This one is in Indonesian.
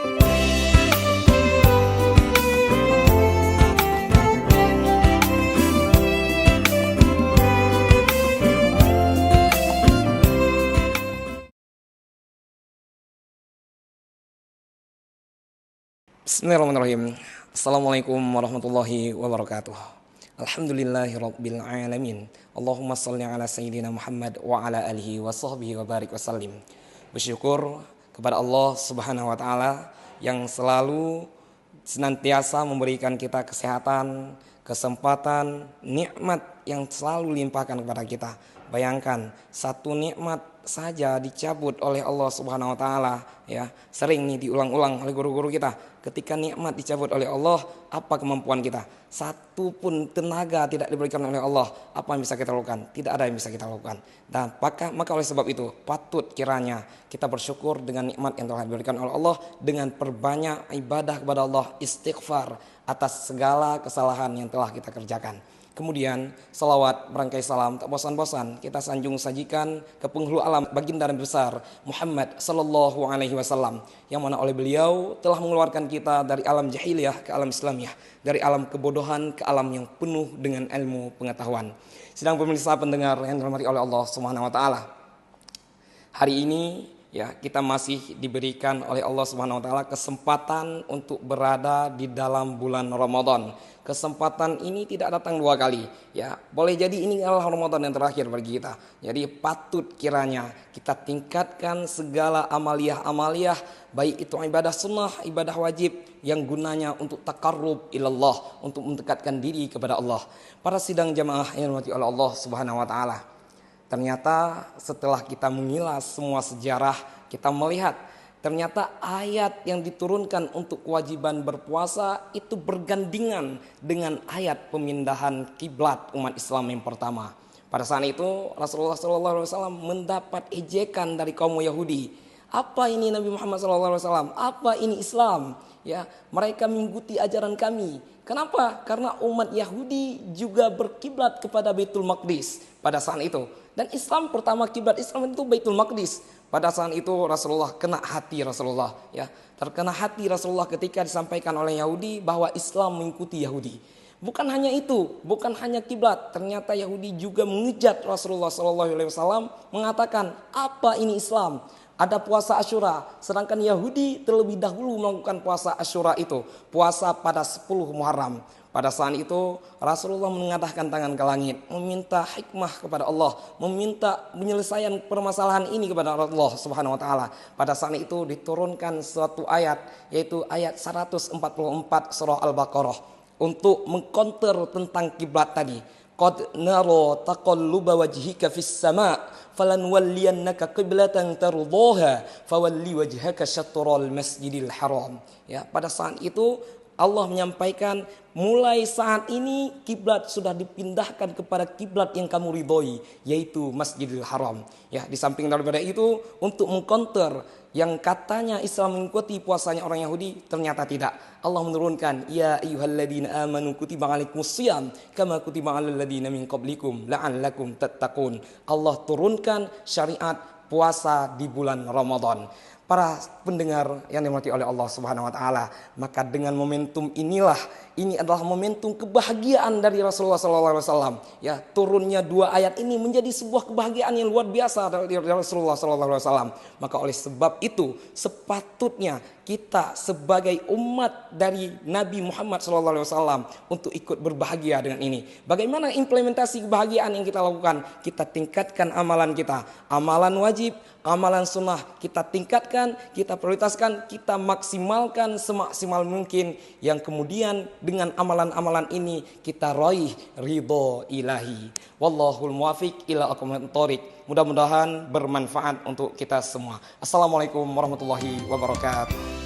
Bismillahirrahmanirrahim. Assalamualaikum warahmatullahi wabarakatuh. Alhamdulillahirabbil alamin. Allahumma shalli ala sayyidina Muhammad wa ala alihi wa sahbihi wa barik wasallim. Bersyukur kepada Allah Subhanahu wa taala yang selalu senantiasa memberikan kita kesehatan, kesempatan, nikmat yang selalu limpahkan kepada kita. Bayangkan satu nikmat saja dicabut oleh Allah Subhanahu wa taala, ya. Sering nih diulang-ulang oleh guru-guru kita. Ketika nikmat dicabut oleh Allah, apa kemampuan kita? Satu pun tenaga tidak diberikan oleh Allah. Apa yang bisa kita lakukan? Tidak ada yang bisa kita lakukan. Dan maka oleh sebab itu patut kiranya kita bersyukur dengan nikmat yang telah diberikan oleh Allah dengan perbanyak ibadah kepada Allah, istighfar atas segala kesalahan yang telah kita kerjakan. Kemudian salawat berangkai salam tak bosan-bosan kita sanjung sajikan ke penghulu alam baginda Nabi besar Muhammad sallallahu alaihi wasallam, yang mana oleh beliau telah mengeluarkan kita dari alam jahiliyah ke alam Islamiyah, dari alam kebodohan ke alam yang penuh dengan ilmu pengetahuan. Sedang pemirsa pendengar yang dirahmati oleh Allah Subhanahu wa taala, hari ini ya kita masih diberikan oleh Allah Subhanahu wa taala kesempatan untuk berada di dalam bulan Ramadan. Kesempatan ini tidak datang dua kali, ya. Boleh jadi ini adalah Ramadan yang terakhir bagi kita. Jadi patut kiranya kita tingkatkan segala amaliyah-amaliyah, baik itu ibadah sunnah, ibadah wajib yang gunanya untuk taqarrub ilallah, untuk mendekatkan diri kepada Allah. Para sidang jamaah yang dirahmati oleh Allah Subhanahu wa taala, ternyata setelah kita mengilas semua sejarah, kita melihat ternyata ayat yang diturunkan untuk kewajiban berpuasa itu bergandengan dengan ayat pemindahan kiblat umat Islam yang pertama. Pada saat itu Rasulullah SAW mendapat ejekan dari kaum Yahudi. Apa ini Nabi Muhammad SAW? Apa ini Islam? Ya, mereka mengikuti ajaran kami. Kenapa? Karena umat Yahudi juga berkiblat kepada Baitul Maqdis pada saat itu. Dan Islam pertama kiblat Islam itu Baitul Maqdis. Pada saat itu Rasulullah kena hati Rasulullah, ya. Terkena hati Rasulullah ketika disampaikan oleh Yahudi bahwa Islam mengikuti Yahudi. Bukan hanya itu, bukan hanya kiblat, ternyata Yahudi juga mengejat Rasulullah SAW, mengatakan, apa ini Islam? Ada puasa Asyura, sedangkan Yahudi terlebih dahulu melakukan puasa Asyura itu, puasa pada 10 Muharram. Pada saat itu Rasulullah mengadahkan tangan ke langit, meminta hikmah kepada Allah, meminta penyelesaian permasalahan ini kepada Allah Subhanahu wa taala. Pada saat itu diturunkan suatu ayat, yaitu ayat 144 surah Al-Baqarah untuk mengcounter tentang kiblat tadi. Qad nara taqalluba wajhika fis sama' falanwalliyannaka qiblatan tardaha fawalli wajhaka syatral masjidil haram. Ya, pada saat itu Allah menyampaikan, mulai saat ini kiblat sudah dipindahkan kepada kiblat yang kamu ridhoi, yaitu Masjidil Haram. Ya, di samping daripada itu untuk mengcounter yang katanya Islam mengikuti puasanya orang Yahudi, ternyata tidak. Allah menurunkan, ya ayyuhalladzina amanu kutiba alaikumusiyam kama kutiba alal ladzina min qablikum la'allakum tattaqun. Allah turunkan syariat puasa di bulan Ramadan. Para pendengar yang dimurati oleh Allah Subhanahu wa taala, maka dengan momentum inilah, ini adalah momentum kebahagiaan dari Rasulullah SAW. Ya, turunnya dua ayat ini menjadi sebuah kebahagiaan yang luar biasa dari Rasulullah SAW. Maka oleh sebab itu sepatutnya kita sebagai umat dari Nabi Muhammad SAW untuk ikut berbahagia dengan ini. Bagaimana implementasi kebahagiaan yang kita lakukan? Kita tingkatkan amalan kita, amalan wajib, amalan sunnah kita tingkatkan, kita prioritaskan, kita maksimalkan semaksimal mungkin, yang kemudian dengan amalan-amalan ini kita raih ridho ilahi. Wallahul muwafiq ila aqwamit thoriq. Mudah-mudahan bermanfaat untuk kita semua. Assalamualaikum warahmatullahi wabarakatuh.